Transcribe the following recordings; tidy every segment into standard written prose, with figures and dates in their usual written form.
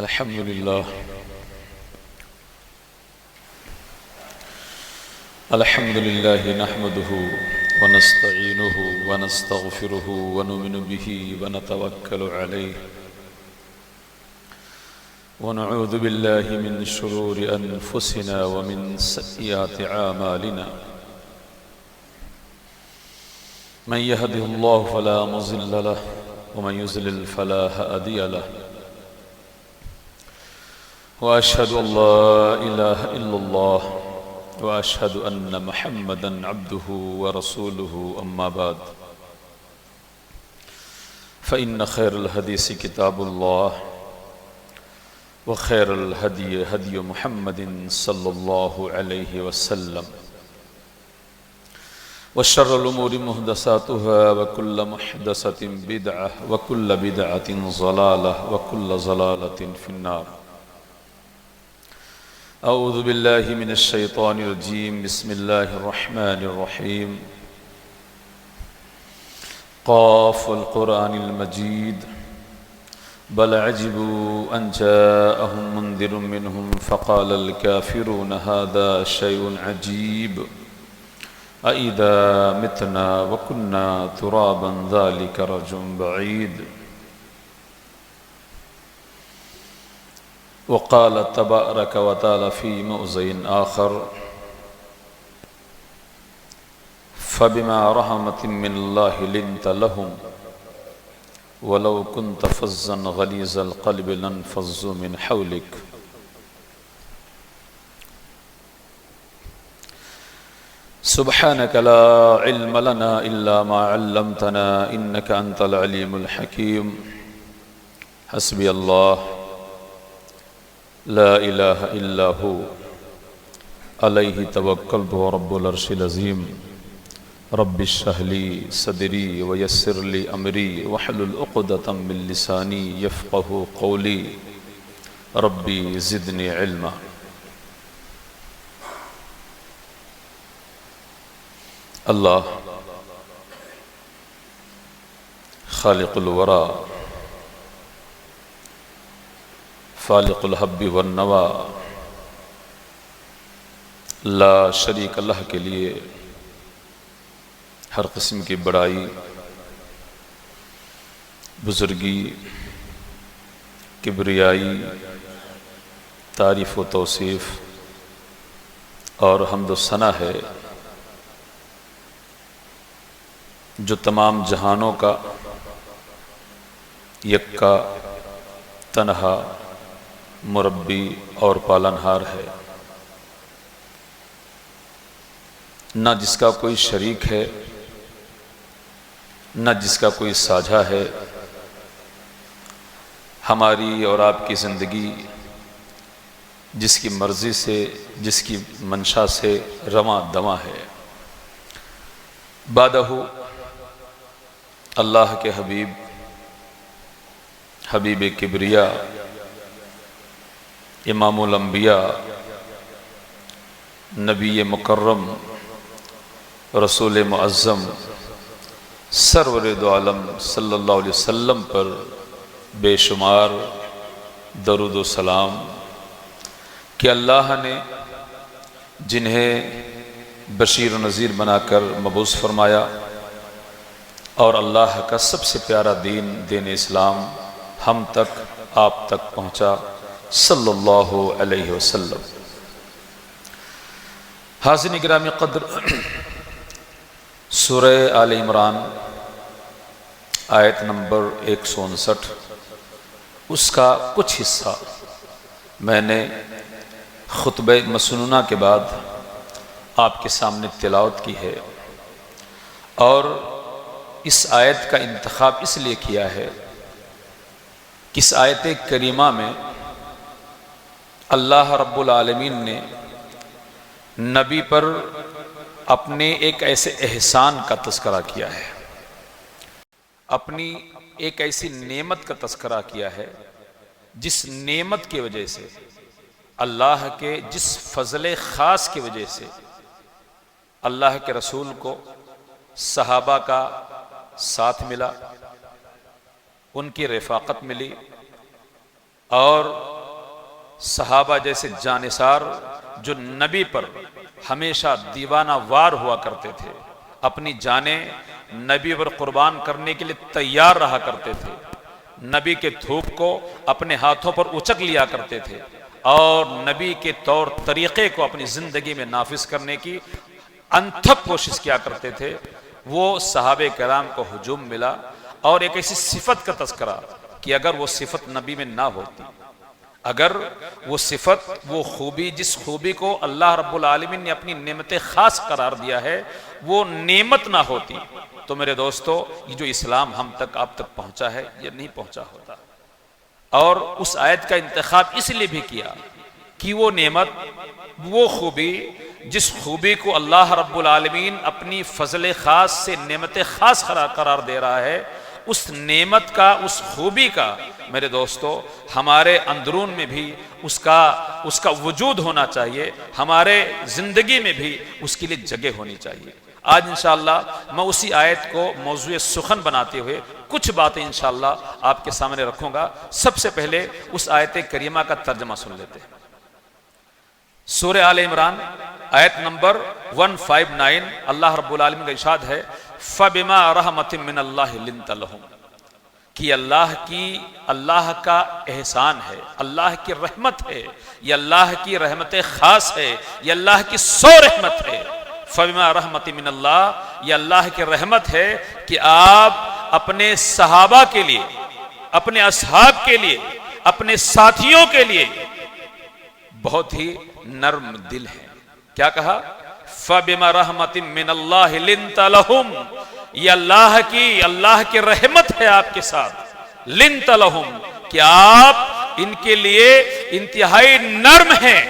الحمد لله نحمده ونستعينه ونستغفره ونؤمن به ونتوكل عليه ونعوذ بالله من شرور أنفسنا ومن سيئات أعمالنا من يهده الله فلا مضل له ومن يضلل فلا هادي له وأشهد أن لا إله إلا الله وأشهد أن محمدًا عبده ورسوله أما بعد فإن خير الحديث كتاب الله وخير الهدي هدي محمد صلى الله عليه وسلم وشر الأمور محدثاتها وكل محدثة بدعة وكل بدعة ضلالة وكل ضلالة في النار. أعوذ بالله من الشيطان الرجيم. بسم الله الرحمن الرحيم. قاف القرآن المجيد بل عجبوا أن جاءهم منذر منهم فقال الكافرون هذا شيء عجيب أإذا متنا وكنا ترابا ذلك رجع بعيد. وقال تبارك وتعالى في موضع آخر فبما رحمة من الله لنت لهم ولو كنت فظا غليظ القلب لانفضوا من حولك. سبحانك لا علم لنا إلا ما علمتنا إنك أنت العليم الحكيم. حسبي الله لا إله إلا هو عليه توكلت ورب العرش العظيم. رب اشرح لي صدري ويسر لي أمري واحلل عقدة من لساني يفقهوا قولي. ربي زدني علما. اللہ خالق الورى فالق الحب والنوى لا شریک اللہ کے لیے ہر قسم کی بڑائی، بزرگی، کبریائی، تعریف و توصیف اور حمد و ثنا ہے جو تمام جہانوں کا یکا تنہا مربی اور پالنہار ہے، نہ جس کا کوئی شریک ہے نہ جس کا کوئی ساجھا ہے. ہماری اور آپ کی زندگی جس کی مرضی سے، جس کی منشا سے رواں دواں ہے. بعدہ اللہ کے حبیب کبریا، امام الانبیاء، نبی مکرم، رسول معظم، سرور دو عالم صلی اللہ علیہ وسلم پر بے شمار درود و سلام کہ اللہ نے جنہیں بشیر و نذیر بنا کر مبعوث فرمایا اور اللہ کا سب سے پیارا دین اسلام ہم تک، آپ تک پہنچا صلی اللہ علیہ وسلم. حاضرین گرامی قدر، سورہ آل عمران آیت نمبر 159، اس کا کچھ حصہ میں نے خطبہ مسنونہ کے بعد آپ کے سامنے تلاوت کی ہے، اور اس آیت کا انتخاب اس لیے کیا ہے کہ اس آیت کریمہ میں اللہ رب العالمین نے نبی پر اپنے ایک ایسے احسان کا تذکرہ کیا ہے، اپنی ایک ایسی نعمت کا تذکرہ کیا ہے جس نعمت کی وجہ سے، اللہ کے جس فضل خاص کی وجہ سے اللہ کے رسول کو صحابہ کا ساتھ ملا، ان کی رفاقت ملی، اور صحابہ جیسے جانثار جو نبی پر ہمیشہ دیوانہ وار ہوا کرتے تھے، اپنی جانیں نبی پر قربان کرنے کے لیے تیار رہا کرتے تھے، نبی کے دھوپ کو اپنے ہاتھوں پر اچک لیا کرتے تھے، اور نبی کے طور طریقے کو اپنی زندگی میں نافذ کرنے کی انتھک کوشش کیا کرتے تھے، وہ صحابہ کرام کو ہجوم ملا اور ایک ایسی صفت کا تذکرہ کہ اگر وہ صفت نبی میں نہ ہوتی، اگر وہ صفت، وہ خوبی، جس خوبی کو اللہ رب العالمین نے اپنی نعمت خاص قرار دیا ہے، وہ نعمت نہ ہوتی تو میرے دوستو یہ جو اسلام ہم تک آپ تک پہنچا ہے یہ نہیں پہنچا ہوتا۔ اور اس آیت کا انتخاب اس لیے بھی کیا کہ وہ نعمت، وہ خوبی، جس خوبی کو اللہ رب العالمین اپنی فضل خاص سے نعمت خاص قرار دے رہا ہے، اس نعمت کا، اس خوبی کا میرے دوستو ہمارے اندرون میں بھی اس کا وجود ہونا چاہیے، ہمارے زندگی میں بھی اس کے لیے جگہ ہونی چاہیے۔ آج انشاءاللہ میں اسی آیت کو موضوع سخن بناتے ہوئے کچھ باتیں انشاءاللہ آپ کے سامنے رکھوں گا۔ سب سے پہلے اس آیت کریمہ کا ترجمہ سن لیتے ہیں۔ سورہ آل عمران آیت نمبر 159، اللہ رب العالمین کا ارشاد ہے فَبِمَا رَحْمَةٍ مِّنَ اللَّهِ لِنْتَ لَهُمْ، کہ اللہ کا احسان ہے، اللہ کی رحمت ہے، یہ اللہ کی رحمت خاص ہے، یہ اللہ کی 100 رحمت ہے۔ فَبِمَا رَحْمَةٍ مِّنَ اللَّهِ، یہ اللہ کی رحمت ہے کہ آپ اپنے صحابہ کے لیے، اپنے اصحاب کے لیے، اپنے ساتھیوں کے لیے بہت ہی نرم دل ہیں۔ کیا کہا؟ فَبِمَا رَحْمَةٍ مِّنَ اللَّهِ لِنْتَ لَهُمْ، یہ اللہ کی رحمت ہے آپ کے ساتھ، لِنْتَ لَهُمْ، کہ آپ ان کے لیے انتہائی نرم ہیں،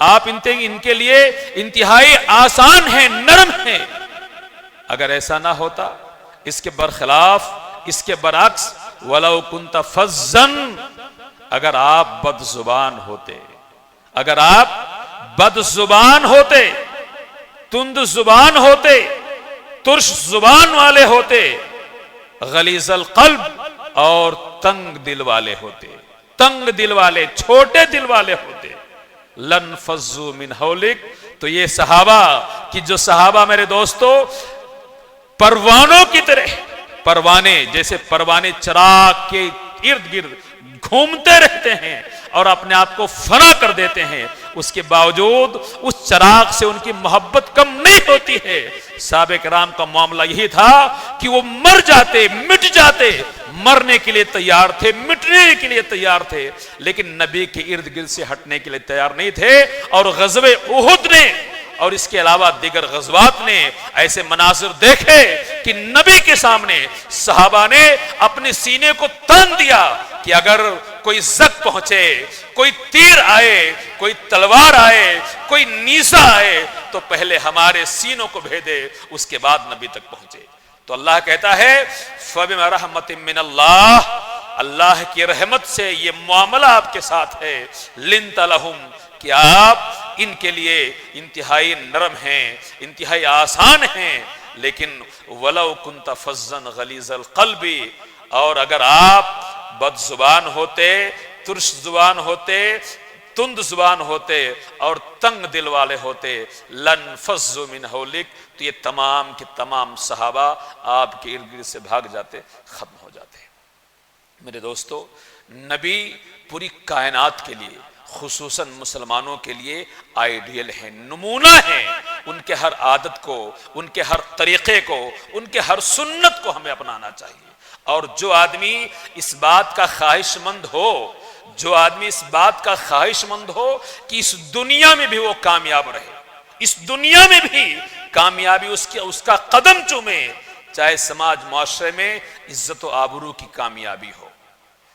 آپ ان کے لیے انتہائی آسان ہیں، نرم ہیں۔ اگر ایسا نہ ہوتا، اس کے برخلاف، اس کے برعکس، وَلَوْ كُنْتَ فَظًّا، اگر آپ بد زبان ہوتے، اگر آپ بد زبان ہوتے، تند زبان ہوتے، ترش زبان والے ہوتے، غلیظ القلب اور تنگ دل والے ہوتے، تنگ دل والے، چھوٹے دل والے ہوتے، لن فضوا من حولک، تو یہ صحابہ کی جو صحابہ میرے دوستو پروانوں کی طرح، پروانے جیسے پروانے چراغ کے ارد گرد گھومتے رہتے ہیں اور اپنے آپ کو فنا کر دیتے ہیں، اس کے باوجود اس چراغ سے ان کی محبت کم نہیں ہوتی ہے۔ صحابہ کرام کا معاملہ یہی تھا کہ وہ مر جاتے، مٹ جاتے، مرنے کے لیے تیار تھے، مٹنے کے لیے تیار تھے، لیکن نبی کے ارد گرد سے ہٹنے کے لیے تیار نہیں تھے۔ اور غزوہ احد نے اور اس کے علاوہ دیگر غزوات نے ایسے مناظر دیکھے کہ نبی کے سامنے صحابہ نے اپنے سینے کو تان دیا کہ اگر کوئی زخم پہنچے، کوئی تیر آئے، کوئی تلوار آئے، کوئی نیزہ آئے تو پہلے ہمارے سینوں کو بھیدے، اس کے بعد نبی تک پہنچے۔ تو اللہ کہتا ہے فَبِمَا رَحْمَةٍ مِّنَ اللَّهِ، اللہ کی رحمت سے یہ معاملہ آپ کے ساتھ ہے، لِنْتَ لَهُمْ، کہ آپ ان کے لیے انتہائی نرم ہیں، انتہائی آسان ہیں، لیکن وَلَوْ كُنْتَ فَظًّا غَلِيظَ الْقَلْبِ، اور اگر آپ بد زبان ہوتے، ترش زبان ہوتے، تند زبان ہوتے اور تنگ دل والے ہوتے، لن فضوا من حولک، تو یہ تمام کے تمام صحابہ آپ کے ارد گرد سے بھاگ جاتے، ختم ہو جاتے۔ میرے دوستو، نبی پوری کائنات کے لیے، خصوصاً مسلمانوں کے لیے آئیڈیل ہیں، نمونہ ہیں۔ ان کے ہر عادت کو، ان کے ہر طریقے کو، ان کے ہر سنت کو ہمیں اپنانا چاہیے۔ اور جو آدمی اس بات کا خواہش مند ہو، جو آدمی اس بات کا خواہش مند ہو کہ اس دنیا میں بھی وہ کامیاب رہے، اس دنیا میں بھی کامیابی اس کا قدم چومے، چاہے سماج معاشرے میں عزت و آبرو کی کامیابی ہو،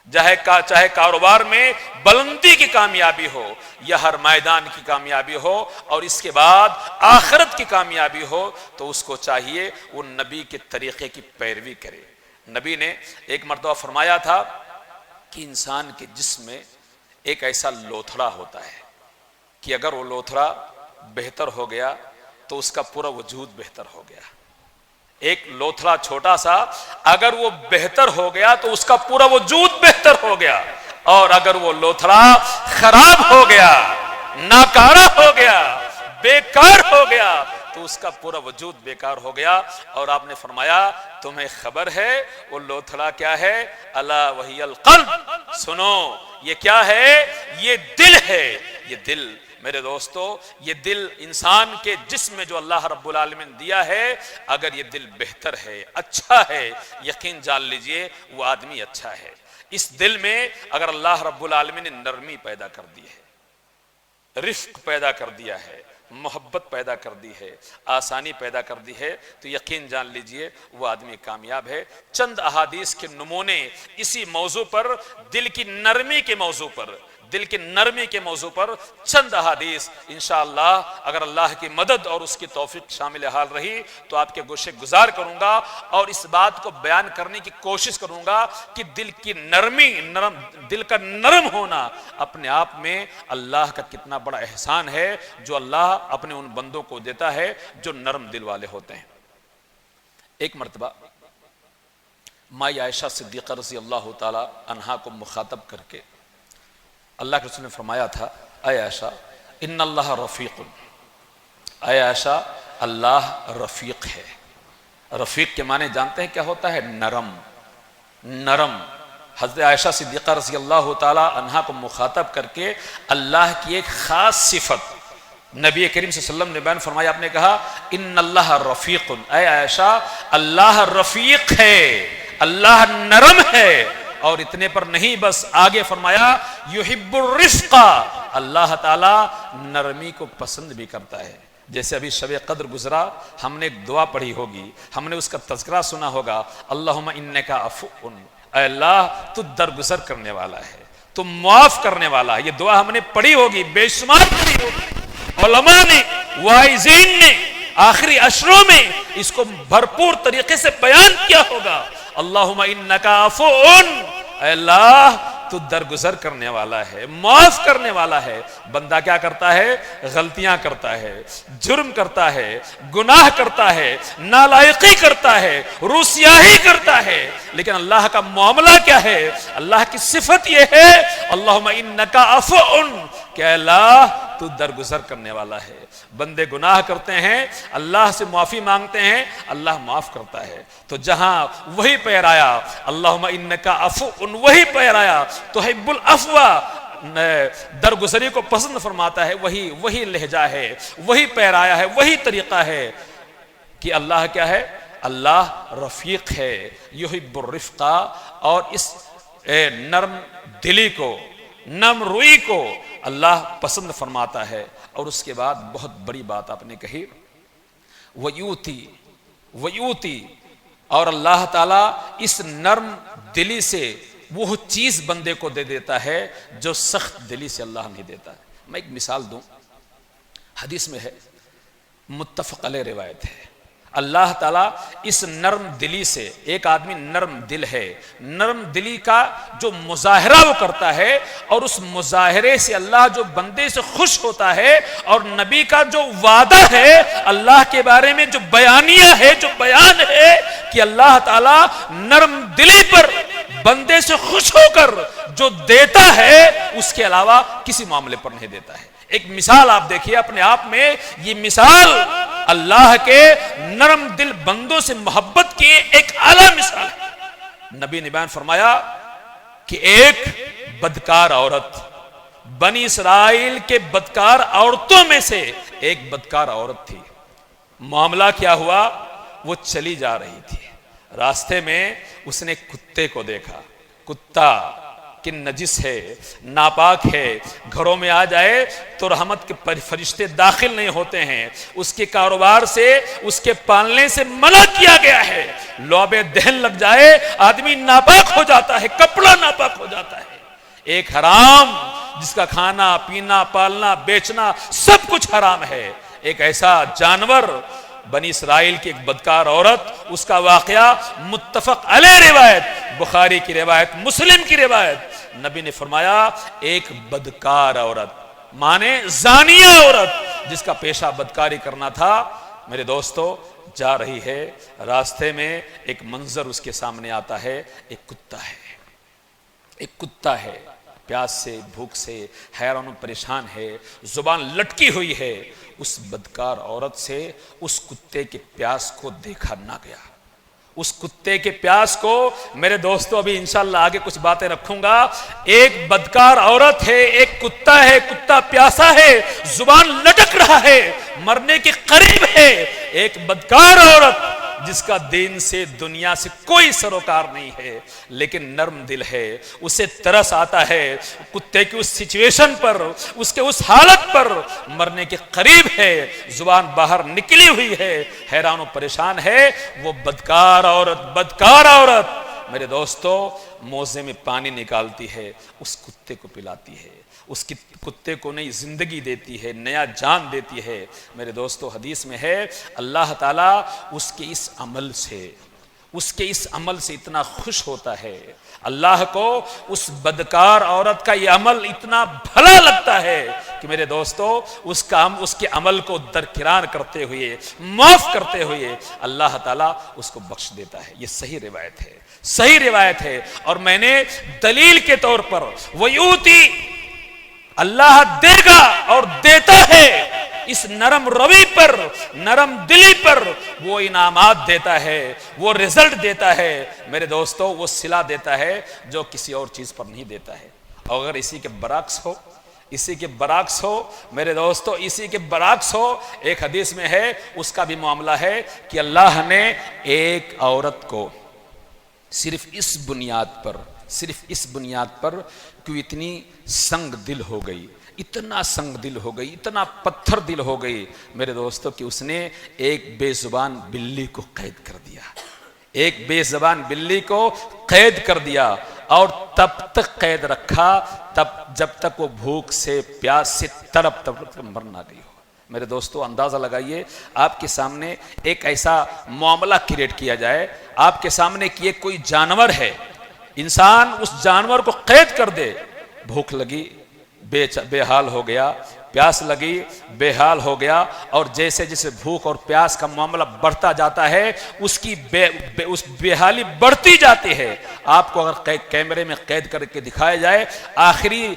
چاہے کاروبار میں بلندی کی کامیابی ہو، یا ہر میدان کی کامیابی ہو، اور اس کے بعد آخرت کی کامیابی ہو، تو اس کو چاہیے وہ نبی کے طریقے کی پیروی کرے۔ نبی نے ایک مرتبہ فرمایا تھا کہ انسان کے جسم میں ایک ایسا لوتھڑا ہوتا ہے کہ اگر وہ لوتھڑا بہتر ہو گیا تو اس کا پورا وجود بہتر ہو گیا۔ ایک لوتھڑا چھوٹا سا اگر وہ بہتر ہو گیا تو اس کا پورا وجود بہتر ہو گیا۔ اور اگر وہ لوتھڑا خراب ہو گیا، ناکارہ ہو گیا، بیکار ہو گیا تو اس کا پورا وجود بیکار ہو گیا۔ اور آپ نے فرمایا تمہیں خبر ہے وہ لوتھڑا کیا ہے؟ الا وہی القلب، سنو یہ کیا ہے؟ یہ دل ہے۔ یہ دل میرے دوستو، یہ دل انسان کے جسم میں جو اللہ رب العالمین دیا ہے، اگر یہ دل بہتر ہے، اچھا ہے، یقین جان لیجئے وہ آدمی اچھا ہے۔ اس دل میں اگر اللہ رب العالمین نے نرمی پیدا کر دی ہے، رفق پیدا کر دیا ہے، محبت پیدا کر دی ہے، آسانی پیدا کر دی ہے، تو یقین جان لیجئے وہ آدمی کامیاب ہے۔ چند احادیث کے نمونے اسی موضوع پر، دل کی نرمی کے موضوع پر، دل کی نرمی کے موضوع پر چند احادیث انشاءاللہ اگر اللہ کی مدد اور اس کی توفیق شامل حال رہی تو آپ کے گوشے گزار کروں گا، اور اس بات کو بیان کرنے کی کوشش کروں گا کہ دل کی نرمی، دل کا نرم ہونا اپنے آپ میں اللہ کا کتنا بڑا احسان ہے جو اللہ اپنے ان بندوں کو دیتا ہے جو نرم دل والے ہوتے ہیں۔ ایک مرتبہ مائی عائشہ صدیقہ رضی اللہ تعالی عنہا کو مخاطب کر کے اللہ کے رسول نے فرمایا تھا، اے عائشہ ان اللہ رفیق، اے عائشہ اللہ رفیق ہے۔ رفیق کے معنی جانتے ہیں کیا ہوتا ہے؟ نرم، نرم۔ حضرت عائشہ صدیقہ رضی اللہ تعالی عنہا کو مخاطب کر کے اللہ کی ایک خاص صفت نبی کریم صلی اللہ علیہ وسلم نے بیان فرمایا، آپ نے کہا ان اللہ رفیق، اے عائشہ اللہ رفیق ہے، اللہ نرم ہے۔ اور اتنے پر نہیں، بس آگے فرمایا یحب الرفق، اللہ تعالی نرمی کو پسند بھی کرتا ہے۔ جیسے ابھی شب قدر گزرا، ہم نے ایک دعا پڑھی ہوگی، ہم نے اس کا تذکرہ سنا ہوگا، اللہم انکا عفو، اے اللہ تو درگزر کرنے والا ہے، تو معاف کرنے والا ہے۔ یہ دعا ہم نے پڑھی ہوگی، بے شمار پڑھی ہوگی، علماء نے، واعظین نے آخری عشروں میں اس کو بھرپور طریقے سے بیان کیا ہوگا۔ اللہم انکا عفو، اے اللہ تو درگزر کرنے والا ہے، معاف کرنے والا ہے۔ بندہ کیا کرتا ہے؟ غلطیاں کرتا ہے، جرم کرتا ہے، گناہ کرتا ہے، نالائقی کرتا ہے، روسیاہی کرتا ہے، لیکن اللہ کا معاملہ کیا ہے؟ اللہ کی صفت یہ ہے اللہم انکا عفو، کہ اے اللہ تو درگزر کرنے والا ہے۔ بندے گناہ کرتے ہیں، اللہ سے معافی مانگتے ہیں، اللہ معاف کرتا ہے۔ تو جہاں وہی پیر آیا اللہم انکا عفو، وہی پیر آیا تحب العفو، درگزری کو پسند فرماتا ہے، وہی لہجہ ہے، وہی پیر آیا ہے، وہی طریقہ ہے کہ اللہ کیا ہے؟ اللہ رفیق ہے، یحب الرفق۔ اور اس نرم دلی کو، نرم روئی کو اللہ پسند فرماتا ہے۔ اور اس کے بعد بہت بڑی بات آپ نے کہی، ویوتی، اور اللہ تعالیٰ اس نرم دلی سے وہ چیز بندے کو دے دیتا ہے جو سخت دلی سے اللہ نہیں دیتا ہے۔ میں ایک مثال دوں، حدیث میں ہے، متفق علیہ روایت ہے، اللہ تعالیٰ اس نرم دلی سے، ایک آدمی نرم دل ہے، نرم دلی کا جو مظاہرہ وہ کرتا ہے، اور اس مظاہرے سے اللہ جو بندے سے خوش ہوتا ہے، اور نبی کا جو وعدہ ہے اللہ کے بارے میں، جو بیانیہ ہے، جو بیان ہے کہ اللہ تعالیٰ نرم دلی پر بندے سے خوش ہو کر جو دیتا ہے اس کے علاوہ کسی معاملے پر نہیں دیتا ہے۔ ایک مثال آپ دیکھیے اپنے آپ میں، یہ مثال اللہ کے نرم دل بندوں سے محبت کی ایک اعلیٰ مثال ہے۔ نبی نے بیان فرمایا کہ ایک بدکار عورت، بنی اسرائیل کے بدکار عورتوں میں سے ایک بدکار عورت تھی۔ معاملہ کیا ہوا؟ وہ چلی جا رہی تھی، راستے میں اس نے کتے کو دیکھا۔ کتا کہ نجس ہے، ناپاک ہے، گھروں میں آ جائے تو رحمت کے فرشتے داخل نہیں ہوتے ہیں، اس کے کاروبار سے، اس کے پالنے سے منع کیا گیا ہے۔ لعاب دہن لگ جائے آدمی ناپاک ہو جاتا ہے، کپڑا ناپاک ہو جاتا ہے۔ ایک حرام جس کا کھانا پینا پالنا بیچنا سب کچھ حرام ہے، ایک ایسا جانور بنی اسرائیل کی ایک بدکار عورت، اس کا واقعہ متفق علیہ روایت، بخاری کی روایت، مسلم کی روایت۔ نبی نے فرمایا ایک بدکار عورت مانے زانیہ عورت جس کا پیشہ بدکاری کرنا تھا، میرے دوستو جا رہی ہے، راستے میں ایک منظر اس کے سامنے آتا ہے، ایک کتا ہے، ایک کتا ہے، پیاس سے بھوک سے حیران و پریشان ہے، زبان لٹکی ہوئی ہے، اس بدکار عورت سے اس کتے کے پیاس کو دیکھا نہ گیا۔ اس کتے کے پیاس کو، میرے دوستو ابھی انشاءاللہ آگے کچھ باتیں رکھوں گا، ایک بدکار عورت ہے، ایک کتا ہے، کتا پیاسا ہے، زبان لٹک رہا ہے، مرنے کے قریب ہے، ایک بدکار عورت جس کا دین سے دنیا سے کوئی سروکار نہیں ہے لیکن نرم دل ہے، اسے ترس آتا ہے کتے کی اس سچویشن پر، اس کے اس حالت پر، مرنے کے قریب ہے، زبان باہر نکلی ہوئی ہے، حیران و پریشان ہے، وہ بدکار عورت میرے دوستو موزے میں پانی نکالتی ہے، اس کتے کو پلاتی ہے، اس کتے کو نئی زندگی دیتی ہے، نیا جان دیتی ہے۔ میرے دوستو حدیث میں ہے اللہ تعالیٰ اس کے اس عمل سے اتنا خوش ہوتا ہے، اللہ کو اس بدکار عورت کا یہ عمل اتنا بھلا لگتا ہے کہ میرے دوستو اس کے عمل کو درکنار کرتے ہوئے، معاف کرتے ہوئے اللہ تعالیٰ اس کو بخش دیتا ہے۔ یہ صحیح روایت ہے اور میں نے دلیل کے طور پر ویوتی اللہ دے گا اور دیتا ہے، اس نرم روی پر، نرم دلی پر وہ انعامات دیتا ہے، وہ رزلٹ دیتا ہے میرے دوستو، وہ صلہ دیتا ہے جو کسی اور چیز پر نہیں دیتا ہے۔ اور اگر اسی کے برعکس ہو میرے دوستو، اسی کے برعکس ہو، ایک حدیث میں ہے اس کا بھی معاملہ ہے کہ اللہ نے ایک عورت کو صرف اس بنیاد پر کیوں اتنی سنگ دل ہو گئی، اتنا پتھر دل ہو گئی میرے دوستو کہ اس نے ایک بے زبان بلی کو قید کر دیا اور تب تک قید رکھا جب تک وہ بھوک سے پیاس سے تڑپ مر نہ گئی ہو۔ میرے دوستو اندازہ لگائیے، آپ کے سامنے ایک ایسا معاملہ کریٹ کیا جائے، آپ کے سامنے کہ ایک کوئی جانور ہے، انسان اس جانور کو قید کر دے، بھوک لگی بے حال ہو گیا، پیاس لگی بے حال ہو گیا، اور جیسے جیسے بھوک اور پیاس کا معاملہ بڑھتا جاتا ہے اس کی بے حالی بڑھتی جاتی ہے۔ آپ کو اگر کیمرے میں قید کر کے دکھایا جائے، آخری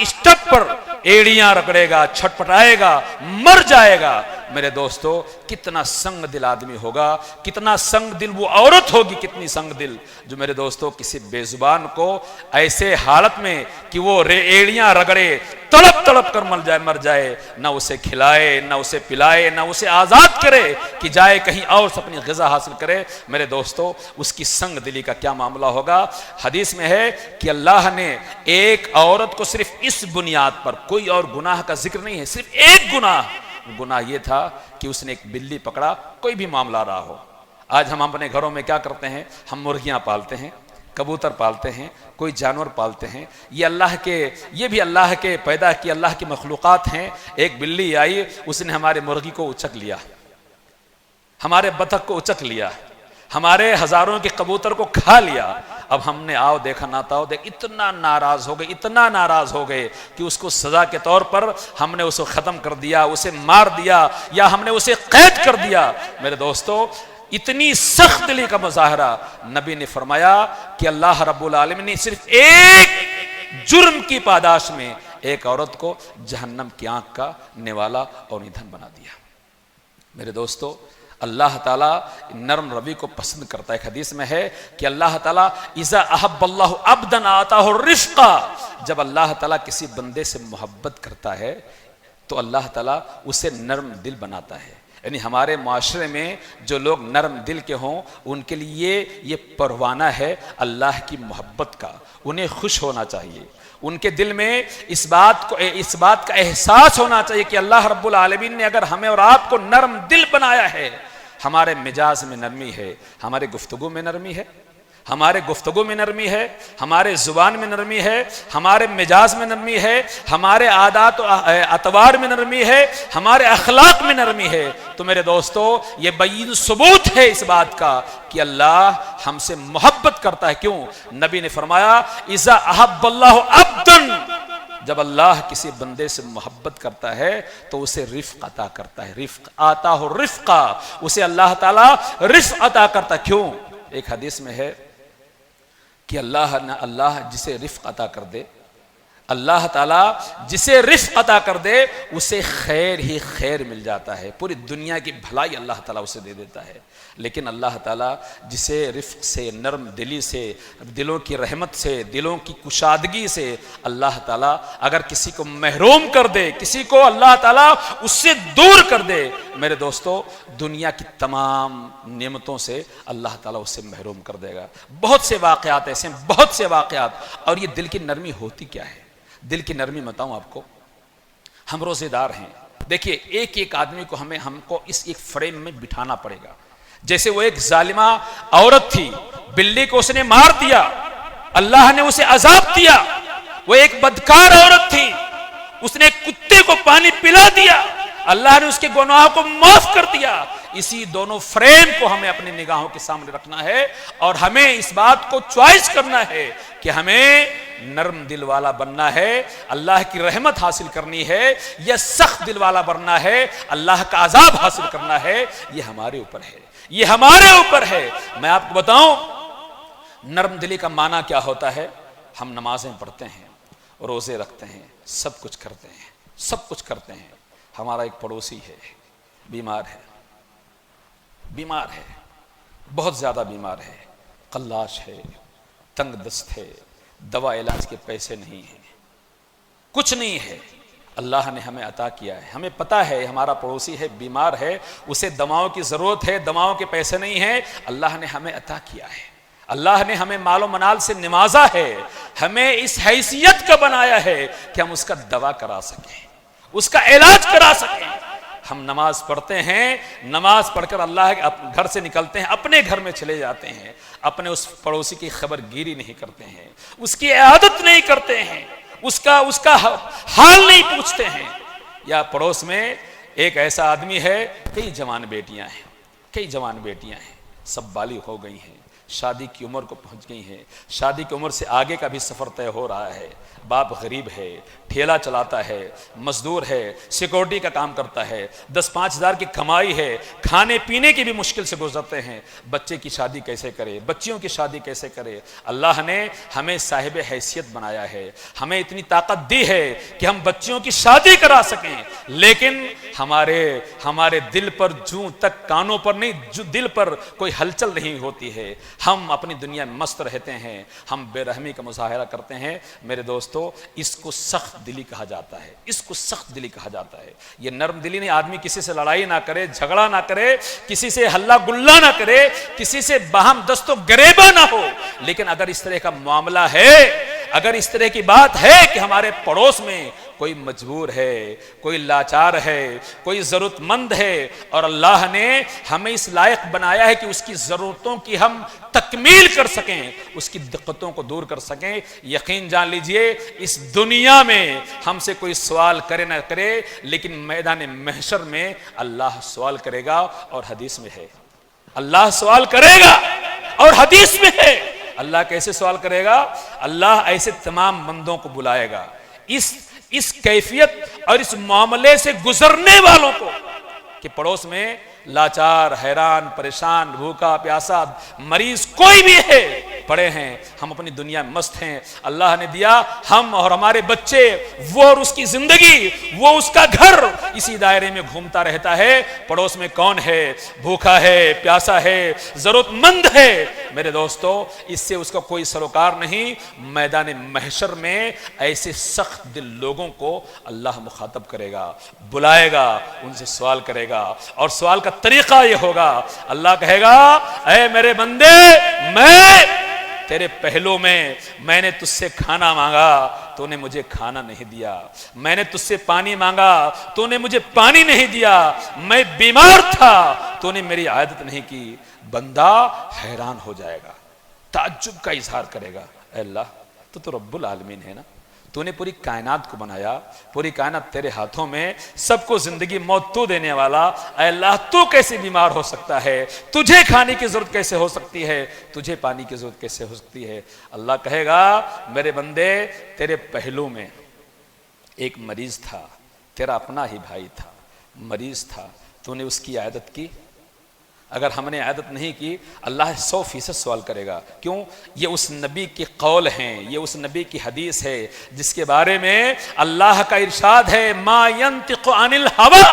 اسٹیپ پر ایڑیاں رگڑے گا، چھٹپٹائے گا، مر جائے گا۔ میرے دوستو کتنا سنگ دل آدمی ہوگا، کتنا سنگ دل وہ عورت ہوگی، کتنی سنگ دل جو میرے دوستو کسی بے زبان کو ایسے حالت میں کہ وہ ایڑیاں رگڑے تڑپ کر مر جائے، نہ اسے کھلائے، نہ اسے پلائے، نہ اسے آزاد کرے کہ جائے کہیں اور سے اپنی غذا حاصل کرے۔ میرے دوستو اس کی سنگ دلی کا کیا معاملہ ہوگا۔ حدیث میں ہے کہ اللہ نے ایک عورت کو صرف اس بنیاد پر، کوئی اور گناہ کا ذکر نہیں ہے، صرف ایک گناہ یہ تھا کہ اس نے ایک بلی پکڑا، کوئی بھی معاملہ رہا ہو۔ آج ہم اپنے گھروں میں کیا کرتے ہیں، ہم مرغیاں پالتے ہیں، کبوتر پالتے ہیں، کوئی جانور پالتے ہیں، یہ بھی اللہ کے پیدا کی اللہ کی مخلوقات ہیں۔ ایک بلی آئی، اس نے ہمارے مرغی کو اچک لیا، ہمارے بطخ کو اچک لیا، ہمارے ہزاروں کے کبوتر کو کھا لیا۔ اب ہم نے دیکھا نہ تھا اتنا ناراض ہو گئے کہ اس کو سزا کے طور پر ہم نے اسے ختم کر دیا، اسے مار دیا، یا ہم نے اسے قید کر دیا۔ میرے دوستو اتنی سخت دلی کا مظاہرہ نبی نے فرمایا کہ اللہ رب العالمین نے صرف ایک جرم کی پاداش میں ایک عورت کو جہنم کی آنکھ کا نوالا اور ایندھن بنا دیا۔ میرے دوستو اللہ تعالیٰ نرم روی کو پسند کرتا ہے۔ ایک حدیث میں ہے کہ اللہ تعالیٰ اذا احب اللہ عبدا آتاہ الرفق، جب اللہ تعالیٰ کسی بندے سے محبت کرتا ہے تو اللہ تعالیٰ اسے نرم دل بناتا ہے۔ یعنی ہمارے معاشرے میں جو لوگ نرم دل کے ہوں ان کے لیے یہ پروانہ ہے اللہ کی محبت کا، انہیں خوش ہونا چاہیے، ان کے دل میں اس بات کا احساس ہونا چاہیے کہ اللہ رب العالمین نے اگر ہمیں اور آپ کو نرم دل بنایا ہے، ہمارے مزاج میں نرمی ہے، ہمارے گفتگو میں نرمی ہے، ہمارے زبان میں نرمی ہے، ہمارے مزاج میں نرمی ہے، ہمارے عادات و اطوار میں نرمی ہے، ہمارے اخلاق میں نرمی ہے، تو میرے دوستو یہ بین ثبوت ہے اس بات کا کہ اللہ ہم سے محبت کرتا ہے۔ کیوں؟ نبی نے فرمایا اذا احب اللہ عبدا، جب اللہ کسی بندے سے محبت کرتا ہے تو اسے رفق عطا کرتا ہے، رفق آتاہ الرفق، اسے اللہ تعالیٰ رفق عطا کرتا ہے۔ کیوں؟ ایک حدیث میں ہے کہ اللہ جسے رفق عطا کر دے اللہ تعالیٰ جسے رزق عطا کر دے اسے خیر ہی خیر مل جاتا ہے، پوری دنیا کی بھلائی اللہ تعالیٰ اسے دے دیتا ہے۔ لیکن اللہ تعالیٰ جسے رفق سے، نرم دلی سے، دلوں کی رحمت سے، دلوں کی کشادگی سے اللہ تعالیٰ اگر کسی کو محروم کر دے، کسی کو اللہ تعالیٰ اس سے دور کر دے، میرے دوستو دنیا کی تمام نعمتوں سے اللہ تعالیٰ اسے محروم کر دے گا۔ بہت سے واقعات ایسے ہیں، بہت سے واقعات۔ اور یہ دل کی نرمی ہوتی کیا ہے؟ دل کی نرمی بتاؤں آپ کو، ہم روزے دار ہیں، دیکھیے ایک ایک آدمی کو ہم کو اس ایک فریم میں بٹھانا پڑے گا۔ جیسے وہ ایک ظالمہ عورت تھی، بلی کو اس نے مار دیا، اللہ نے اسے عذاب دیا۔ وہ ایک بدکار عورت تھی، اس نے کتے کو پانی پلا دیا، اللہ نے اس کے گناہوں کو معاف کر دیا۔ اسی دونوں فریم کو ہمیں اپنی نگاہوں کے سامنے رکھنا ہے اور ہمیں اس بات کو چوائس کرنا ہے کہ ہمیں نرم دل والا بننا ہے، اللہ کی رحمت حاصل کرنی ہے، یا سخت دل والا بننا ہے، اللہ کا عذاب حاصل کرنا ہے۔ یہ ہمارے اوپر ہے، یہ ہمارے اوپر ہے۔ میں آپ کو بتاؤں نرم دلی کا معنی کیا ہوتا ہے۔ ہم نمازیں پڑھتے ہیں، روزے رکھتے ہیں، سب کچھ کرتے ہیں، سب کچھ کرتے ہیں۔ ہمارا ایک پڑوسی ہے، بیمار ہے، بیمار ہے، بہت زیادہ بیمار ہے، قلاش ہے، تنگ دست ہے، دوا علاج کے پیسے نہیں ہیں، کچھ نہیں ہے۔ اللہ نے ہمیں عطا کیا ہے، ہمیں پتا ہے ہمارا پڑوسی ہے، بیمار ہے، اسے دواؤں کی ضرورت ہے، دواؤں کے پیسے نہیں ہیں، اللہ نے ہمیں عطا کیا ہے، اللہ نے ہمیں مال و منال سے نوازا ہے، ہمیں اس حیثیت کا بنایا ہے کہ ہم اس کا دوا کرا سکیں، اس کا علاج کرا سکیں۔ ہم نماز پڑھتے ہیں، نماز پڑھ کر اللہ کے گھر سے نکلتے ہیں، اپنے گھر میں چلے جاتے ہیں، اپنے اس پڑوسی کی خبر گیری نہیں کرتے ہیں، اس کی عیادت نہیں کرتے ہیں، اس کا حال نہیں پوچھتے ہیں۔ یا پڑوس میں ایک ایسا آدمی ہے، کئی جوان بیٹیاں ہیں، کئی جوان بیٹیاں ہیں، سب بالغ ہو گئی ہیں، شادی کی عمر کو پہنچ گئی ہیں، شادی کی عمر سے آگے کا بھی سفر طے ہو رہا ہے، باپ غریب ہے، ٹھیلا چلاتا ہے، مزدور ہے، سیکورٹی کا کام کرتا ہے، 10-5 ہزار کی کمائی ہے، کھانے پینے کی بھی مشکل سے گزرتے ہیں، بچے کی شادی کیسے کرے، بچیوں کی شادی کیسے کرے۔ اللہ نے ہمیں صاحب حیثیت بنایا ہے، ہمیں اتنی طاقت دی ہے کہ ہم بچیوں کی شادی کرا سکیں، لیکن ہمارے دل پر جوں تک کانوں پر نہیں، دل پر کوئی ہلچل نہیں ہوتی ہے، ہم اپنی دنیا میں مست رہتے ہیں، ہم بے رحمی کا مظاہرہ کرتے ہیں۔ میرے دوستو اس کو سخت دلی کہا جاتا ہے، اس کو سخت دلی کہا جاتا ہے۔ یہ نرم دلی نہیں، آدمی کسی سے لڑائی نہ کرے، جھگڑا نہ کرے، کسی سے ہلہ گلہ نہ کرے، کسی سے باہم دست و گریبہ نہ ہو، لیکن اگر اس طرح کا معاملہ ہے، اگر اس طرح کی بات ہے کہ ہمارے پڑوس میں کوئی مجبور ہے، کوئی لاچار ہے، کوئی ضرورت مند ہے، اور اللہ نے ہمیں اس لائق بنایا ہے کہ اس کی ضرورتوں کی ہم تکمیل کر سکیں، اس کی دقتوں کو دور کر سکیں، یقین جان لیجئے اس دنیا میں ہم سے کوئی سوال کرے نہ کرے، لیکن میدان محشر میں اللہ سوال کرے گا، اور حدیث میں ہے اللہ سوال کرے گا، اور حدیث میں ہے اللہ کیسے سوال کرے گا۔ اللہ ایسے تمام بندوں کو بلائے گا، اس کیفیت اور اس معاملے سے گزرنے والوں کو کہ پڑوس میں لاچار، حیران، پریشان، بھوکا پیاسا، مریض کوئی بھی ہے، پڑے ہیں، ہم اپنی دنیا میں مست ہیں، اللہ نے دیا، ہم اور ہمارے بچے، وہ اور اس کی زندگی، وہ اس کا گھر اسی دائرے میں گھومتا رہتا ہے۔ پڑوس میں کون ہے؟ بھوکا ہے، پیاسا ہے، ضرورت مند ہے، میرے دوستو اس سے اس کا کوئی سروکار نہیں۔ میدان محشر میں ایسے سخت دل لوگوں کو اللہ مخاطب کرے گا، بلائے گا، ان سے سوال کرے گا، اور سوال کا طریقہ یہ ہوگا، اللہ کہے گا اے میرے بندے، میں تیرے پہلو میں نے تجھ سے کھانا مانگا، تو نے مجھے کھانا نہیں دیا، میں نے تجھ سے پانی مانگا، تو نے مجھے پانی نہیں دیا، میں بیمار تھا، تو نے میری عادت نہیں کی۔ بندہ حیران ہو جائے گا، تعجب کا اظہار کرے گا، اے اللہ تو رب العالمین ہے نا، تو نے پوری کائنات کو بنایا، پوری کائنات تیرے ہاتھوں میں، سب کو زندگی موت تو دینے والا، اے اللہ تو کیسے بیمار ہو سکتا ہے، تجھے کھانے کی ضرورت کیسے ہو سکتی ہے، تجھے پانی کی ضرورت کیسے ہو سکتی ہے۔ اللہ کہے گا میرے بندے تیرے پہلو میں ایک مریض تھا، تیرا اپنا ہی بھائی تھا، مریض تھا، تو نے اس کی عیادت کی، اگر ہم نے عادت نہیں کی اللہ 100% سوال کرے گا. کیوں؟ یہ اس نبی کی قول ہیں، یہ اس نبی کی حدیث ہے جس کے بارے میں اللہ کا ارشاد ہے ما ينطق عن الهوى،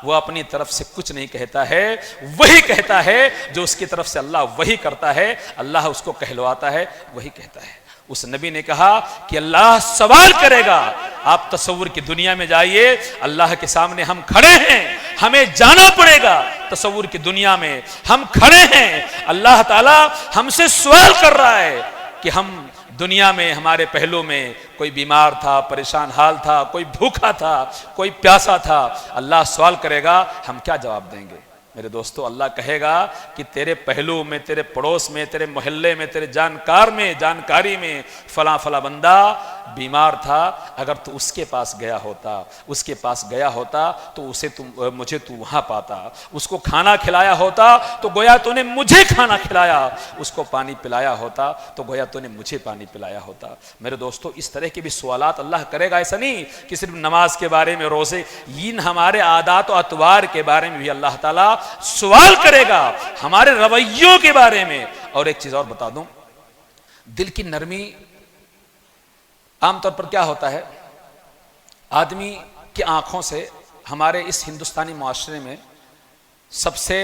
وہ اپنی طرف سے کچھ نہیں کہتا ہے، وہی کہتا ہے جو اس کی طرف سے اللہ وہی کرتا ہے، اللہ اس کو کہلواتا ہے وہی کہتا ہے. اس نبی نے کہا کہ اللہ سوال کرے گا. آپ تصور کی دنیا میں جائیے، اللہ کے سامنے ہم کھڑے ہیں، ہمیں جانا پڑے گا. تصور کی دنیا میں ہم کھڑے ہیں، اللہ تعالی ہم سے سوال کر رہا ہے کہ ہم دنیا میں ہمارے پہلو میں کوئی بیمار تھا، پریشان حال تھا، کوئی بھوکا تھا، کوئی پیاسا تھا. اللہ سوال کرے گا، ہم کیا جواب دیں گے؟ میرے دوستو، اللہ کہے گا کہ تیرے پہلو میں، تیرے پڑوس میں، تیرے محلے میں، تیرے جانکار میں، جانکاری میں فلاں فلاں بندہ بیمار تھا، اگر تو اس کے پاس گیا ہوتا تو اسے مجھے تو وہاں پاتا. اس کو کھانا کھلایا ہوتا تو گویا تو نے مجھے کھانا کھلایا. اس کو پانی پلایا ہوتا تو گویا تو نے مجھے پانی پلایا ہوتا. میرے دوستو، اس طرح کے بھی سوالات اللہ کرے گا. ایسا نہیں کہ صرف نماز کے بارے میں، روزے، ان ہمارے عادات و اطوار کے بارے میں بھی اللہ تعالیٰ سوال کرے گا، ہمارے رویوں کے بارے میں. اور ایک چیز اور بتا دوں، دل کی نرمی عام طور پر کیا ہوتا ہے، آدمی کی آنکھوں سے، ہمارے اس ہندوستانی معاشرے میں سب سے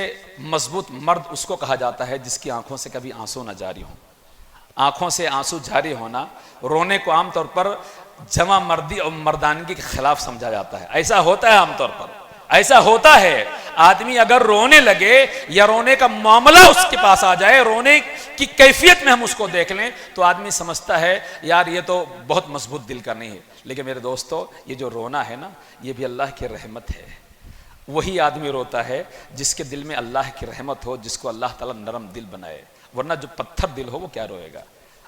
مضبوط مرد اس کو کہا جاتا ہے جس کی آنکھوں سے کبھی آنسو نہ جاری ہو. آنکھوں سے آنسو جاری ہونا، رونے کو عام طور پر جمع مردی اور مردانگی کے خلاف سمجھا جاتا ہے. ایسا ہوتا ہے، عام طور پر ایسا ہوتا ہے. آدمی اگر رونے لگے یا رونے کا معاملہ اس کے پاس آ جائے، رونے کی کیفیت میں ہم اس کو دیکھ لیں تو آدمی سمجھتا ہے یار یہ تو بہت مضبوط دل کا نہیں ہے. لیکن میرے دوستو، یہ جو رونا ہے نا، یہ بھی اللہ کی رحمت ہے. وہی آدمی روتا ہے جس کے دل میں اللہ کی رحمت ہو، جس کو اللہ تعالیٰ نرم دل بنائے. ورنہ جو پتھر دل ہو وہ کیا روئے گا؟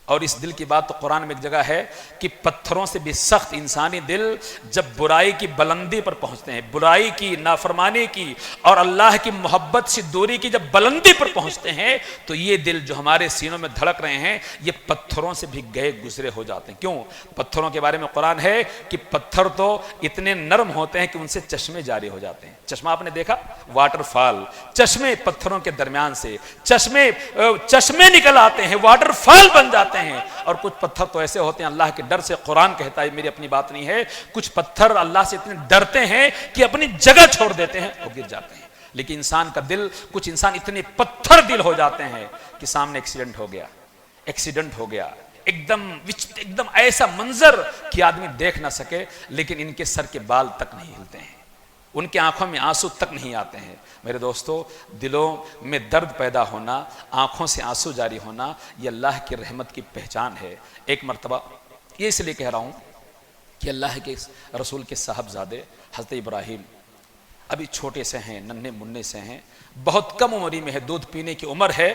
اور اس دل کی بات تو قرآن میں ایک جگہ ہے کہ پتھروں سے بھی سخت انسانی دل جب برائی کی بلندی پر پہنچتے ہیں، برائی کی، نافرمانی کی اور اللہ کی محبت سے دوری کی جب بلندی پر پہنچتے ہیں، تو یہ دل جو ہمارے سینوں میں دھڑک رہے ہیں، یہ پتھروں سے بھی گئے گزرے ہو جاتے ہیں. کیوں؟ پتھروں کے بارے میں قرآن ہے کہ پتھر تو اتنے نرم ہوتے ہیں کہ ان سے چشمے جاری ہو جاتے ہیں. چشمہ آپ نے دیکھا، واٹر فال، چشمے پتھروں کے درمیان سے چشمے نکل آتے ہیں، واٹر فال بن جاتے ہیں. اور کچھ پتھر تو ایسے ہوتے ہیں، اللہ کے ڈر سے، قرآن کہتا ہے، میری اپنی بات نہیں ہے، کچھ پتھر اللہ سے اتنے ڈرتے ہیں کہ اپنی جگہ چھوڑ دیتے ہیں اور گر جاتے ہیں. لیکن انسان کا دل، کچھ انسان اتنے پتھر دل ہو جاتے ہیں کہ سامنے ایکسیڈنٹ ہو گیا، ایک دم ایسا منظر کہ آدمی دیکھ نہ سکے، لیکن ان کے سر کے بال تک نہیں ہلتے ہیں، ان کے آنکھوں میں آنسو تک نہیں آتے ہیں. میرے دوستو، دلوں میں درد پیدا ہونا، آنکھوں سے آنسو جاری ہونا، یہ اللہ کی رحمت کی پہچان ہے. ایک مرتبہ، یہ اس لیے کہہ رہا ہوں کہ اللہ کے رسول کے صاحبزادے حضرت ابراہیم ابھی چھوٹے سے ہیں، ننھے مننے سے ہیں، بہت کم عمری میں ہے، دودھ پینے کی عمر ہے.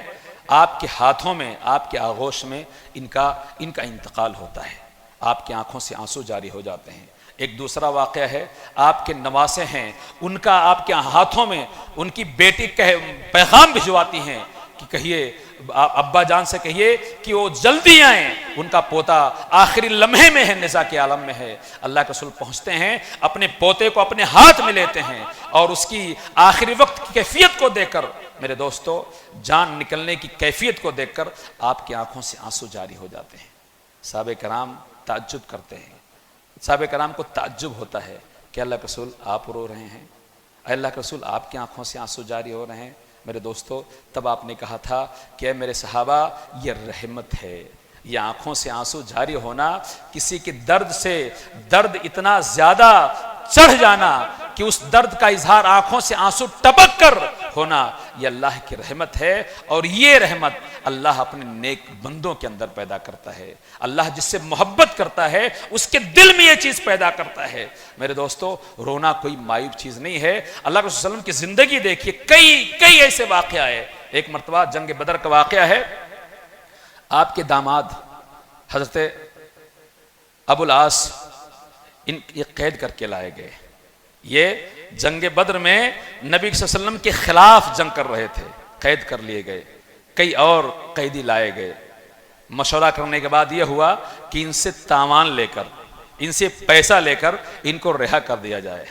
آپ کے ہاتھوں میں، آپ کے آغوش میں ان کا انتقال ہوتا ہے. آپ کی آنکھوں سے آنسو جاری ہو جاتے ہیں. ایک دوسرا واقعہ ہے، آپ کے نواسے ہیں، ان کا آپ کے ہاتھوں میں ان کی بیٹی پیغام بھجواتی ہیں کہ کہیے، ابا جان سے کہیے کہ وہ جلدی آئیں، ان کا پوتا آخری لمحے میں ہے، نزا کے عالم میں ہے. اللہ کے رسول پہنچتے ہیں، اپنے پوتے کو اپنے ہاتھ میں لیتے ہیں اور اس کی آخری وقت کی کیفیت کو دیکھ کر، میرے دوستو، جان نکلنے کی کیفیت کو دیکھ کر آپ کی آنکھوں سے آنسو جاری ہو جاتے ہیں. صحابہ کرام تعجب کرتے ہیں. صحابہ کرام کو تعجب ہوتا ہے کہ اللہ کے رسول آپ رو رہے ہیں، اللہ کے رسول آپ کی آنکھوں سے آنسو جاری ہو رہے ہیں. میرے دوستو، تب آپ نے کہا تھا کہ اے میرے صحابہ، یہ رحمت ہے. یہ آنکھوں سے آنسو جاری ہونا، کسی کے درد سے درد اتنا زیادہ چڑھ جانا کہ اس درد کا اظہار آنکھوں سے آنسو ٹپک کر ہونا، یہ اللہ کی رحمت ہے. اور یہ رحمت اللہ اپنے نیک بندوں کے اندر پیدا کرتا ہے. اللہ جس سے محبت کرتا ہے اس کے دل میں یہ چیز پیدا کرتا ہے. میرے دوستو، رونا کوئی معیوب چیز نہیں ہے. اللہ کے رسول صلی اللہ علیہ وسلم کی زندگی دیکھیے، کئی ایسے واقعہ ہے. ایک مرتبہ جنگ بدر کا واقعہ ہے. آپ کے داماد حضرت ابو العاص یہ قید کر کے لائے گئے. یہ جنگ بدر میں نبی صلی اللہ علیہ وسلم کے خلاف جنگ کر رہے تھے، قید کر لیے گئے. کئی اور قیدی لائے گئے. مشورہ کرنے کے بعد یہ ہوا کہ ان سے تاوان لے کر، ان سے پیسہ لے کر ان کو رہا کر دیا جائے.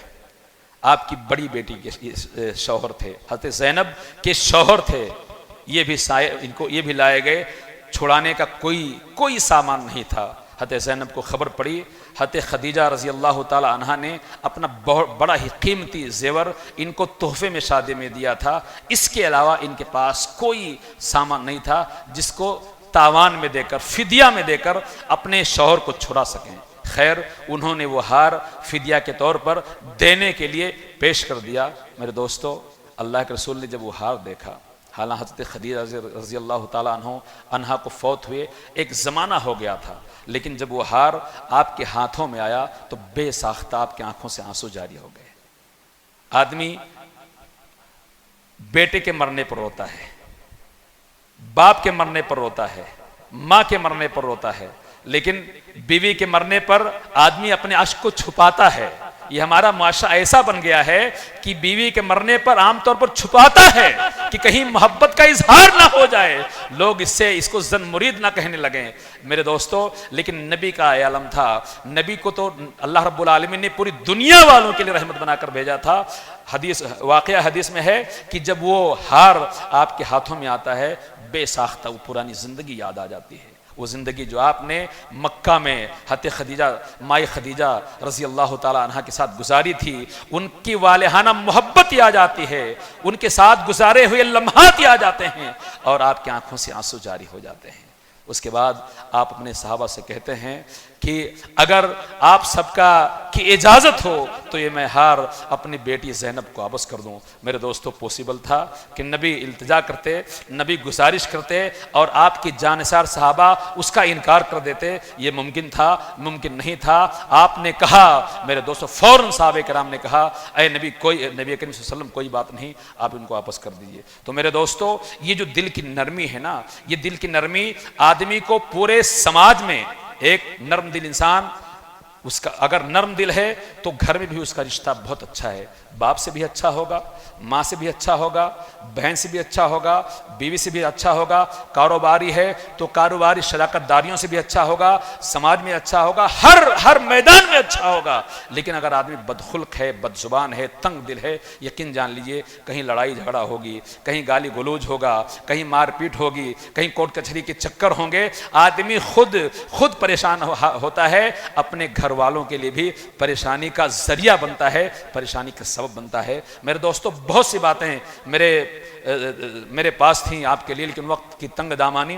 آپ کی بڑی بیٹی کے شوہر تھے، حضرت زینب کے شوہر تھے، ان کو یہ بھی لائے گئے، چھڑانے کا کوئی سامان نہیں تھا۔ حضرت زینب کو خبر پڑی، حضرت خدیجہ رضی اللہ تعالی عنہ نے اپنا بڑا ہی قیمتی زیور ان کو تحفے میں شادی میں دیا تھا، اس کے علاوہ ان کے پاس کوئی سامان نہیں تھا جس کو تاوان میں دے کر، فدیہ میں دے کر اپنے شوہر کو چھڑا سکیں۔ خیر انہوں نے وہ ہار فدیہ کے طور پر دینے کے لیے پیش کر دیا۔ میرے دوستو، اللہ کے رسول نے جب وہ ہار دیکھا، حالانکہ حضرت خدیجہ رضی اللہ تعالیٰ عنہ کو فوت ہوئے ایک زمانہ ہو گیا تھا، لیکن جب وہ ہار آپ کے ہاتھوں میں آیا تو بے ساختہ آپ کی آنکھوں سے آنسو جاری ہو گئے۔ آدمی بیٹے کے مرنے پر روتا ہے، باپ کے مرنے پر روتا ہے، ماں کے مرنے پر روتا ہے، لیکن بیوی کے مرنے پر آدمی اپنے اشک کو چھپاتا ہے۔ یہ ہمارا معاشرہ ایسا بن گیا ہے کہ بیوی کے مرنے پر عام طور پر چھپاتا ہے کہ کہیں محبت کا اظہار نہ ہو جائے، لوگ اس کو زن مرید نہ کہنے لگیں۔ میرے دوستو، لیکن نبی کا یہ عالم تھا، نبی کو تو اللہ رب العالمین نے پوری دنیا والوں کے لیے رحمت بنا کر بھیجا تھا۔ واقعہ حدیث میں ہے کہ جب وہ ہار آپ کے ہاتھوں میں آتا ہے، بے ساختہ وہ پرانی زندگی یاد آ جاتی ہے، وہ زندگی جو آپ نے مکہ میں حضرت خدیجہ، مائی خدیجہ رضی اللہ تعالی عنہ کے ساتھ گزاری تھی، ان کی والہانہ محبت یاد آتی ہے، ان کے ساتھ گزارے ہوئے لمحات یاد آتے ہیں اور آپ کی آنکھوں سے آنسو جاری ہو جاتے ہیں۔ اس کے بعد آپ اپنے صحابہ سے کہتے ہیں کہ اگر آپ سب کی اجازت ہو تو یہ میں ہار اپنی بیٹی زینب کو واپس کر دوں۔ میرے دوستو، پوسیبل تھا کہ نبی التجا کرتے، نبی گزارش کرتے اور آپ کی جانثار صحابہ اس کا انکار کر دیتے؟ یہ ممکن تھا؟ ممکن نہیں تھا۔ آپ نے کہا، میرے دوستو، فوراً صحابہ کرام نے کہا، اے نبی کریم صلی اللہ علیہ وسلم کوئی بات نہیں، آپ ان کو واپس کر دیجئے۔ تو میرے دوستو، یہ جو دل کی نرمی ہے نا، یہ دل کی نرمی آدمی کو پورے سماج میں، ایک نرم دل انسان، اس کا اگر نرم دل ہے تو گھر میں بھی اس کا رشتہ بہت اچھا ہے، باپ سے بھی اچھا ہوگا، ماں سے بھی اچھا ہوگا، بہن سے بھی اچھا ہوگا، بیوی سے بھی اچھا ہوگا، کاروباری ہے تو کاروباری شراکت داریوں سے بھی اچھا ہوگا، سماج میں اچھا ہوگا، ہر میدان میں اچھا ہوگا۔ لیکن اگر آدمی بدخلق ہے، بد زبان ہے، تنگ دل ہے، یقین جان لیجئے کہیں لڑائی جھگڑا ہوگی، کہیں گالی گلوج ہوگا، کہیں مار پیٹ ہوگی، کہیں کورٹ کچہری کے چکر ہوں گے، آدمی خود پریشان ہوتا ہے، اپنے گھر والوں کے لیے بھی پریشانی کا ذریعہ بنتا ہے، پریشانی کا سبب بنتا ہے۔ میرے دوستو، بہت سی باتیں میرے پاس تھیں آپ کے لیے، لیکن وقت کی تنگ دامانی،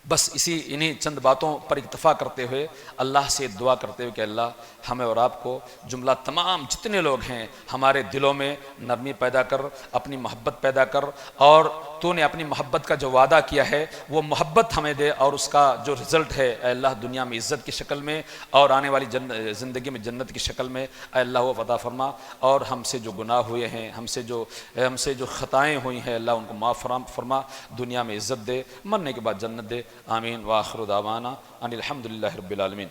بس انہی چند باتوں پر اکتفا کرتے ہوئے اللہ سے دعا کرتے ہوئے کہ اللہ ہمیں اور آپ کو، جملہ تمام جتنے لوگ ہیں، ہمارے دلوں میں نرمی پیدا کر، اپنی محبت پیدا کر، اور تو نے اپنی محبت کا جو وعدہ کیا ہے وہ محبت ہمیں دے، اور اس کا جو رزلٹ ہے اے اللہ دنیا میں عزت کی شکل میں اور آنے والی زندگی میں جنت کی شکل میں اے اللہ وہ عطا فرما، اور ہم سے جو گناہ ہوئے ہیں، ہم سے جو خطائیں ہوئی ہیں اللہ ان کو معاف فرما، دنیا میں عزت دے، مرنے کے بعد جنت دے، آمین۔ وآخر دعوانا ان الحمدللہ رب العالمین۔